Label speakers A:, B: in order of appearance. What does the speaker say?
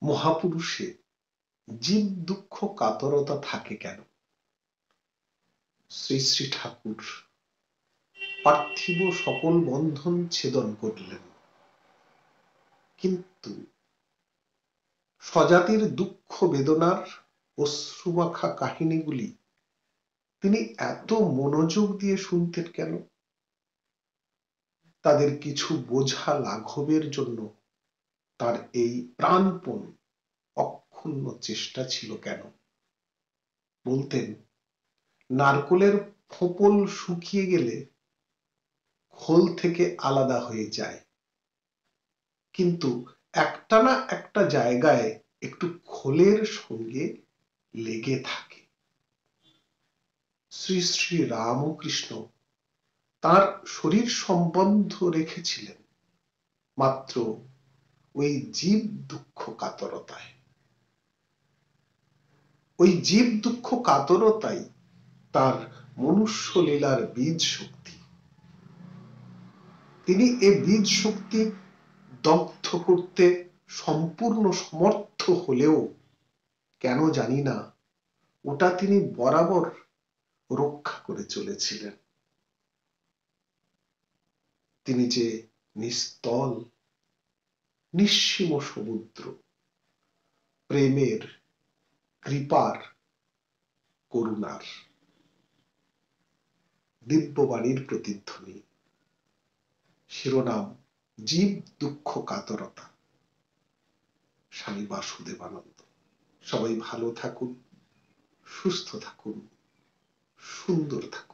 A: মহাপুরুষে জীব দুঃখ কাতরতা থাকে কেন? শ্রী শ্রী ঠাকুর পার্থিব সকল বন্ধন ছেদন করলেন, কিন্তু স্বজাতির দুঃখ বেদনার অশ্রুমাখা কাহিনীগুলি তিনি এত মনোযোগ দিয়ে শুনতেন কেন? তাদের কিছু বোঝা লাঘবের জন্য তার এই প্রাণপণ অক্ষুণ্ণ চেষ্টা ছিল কেন? বলতেন, নারকোলের ফোঁপল শুকিয়ে গেলে খোল থেকে আলাদা হয়ে যায়, কিন্তু একটা না একটা জায়গায় একটু খোলের সঙ্গে লেগে থাকে। শ্রী শ্রী রামকৃষ্ণ তার শরীর সম্বন্ধ রেখেছিলেন মাত্র ওই জীব দুঃখ কাতরতায়। ওই জীব দুঃখ কাতরতাই তার মনুষ্য লীলার বীজ শক্তি। তিনি এ বীজ শক্তি দগ্ধ করতে সম্পূর্ণ সমর্থ হলেও কেন জানি না ওটা তিনি বরাবর রক্ষা করে চলেছিলেন। তিনি যে নিস্তল নিঃসীম সমুদ্র, প্রেমের, কৃপার, করুণার দিব্যবাণীর প্রতিধ্বনি। শিরোনাম জীব দুঃখ কাতরতা, স্বামী বাসুদেবানন্দ। সবাই ভালো থাকুন, সুস্থ থাকুন, সুন্দর থাকুন।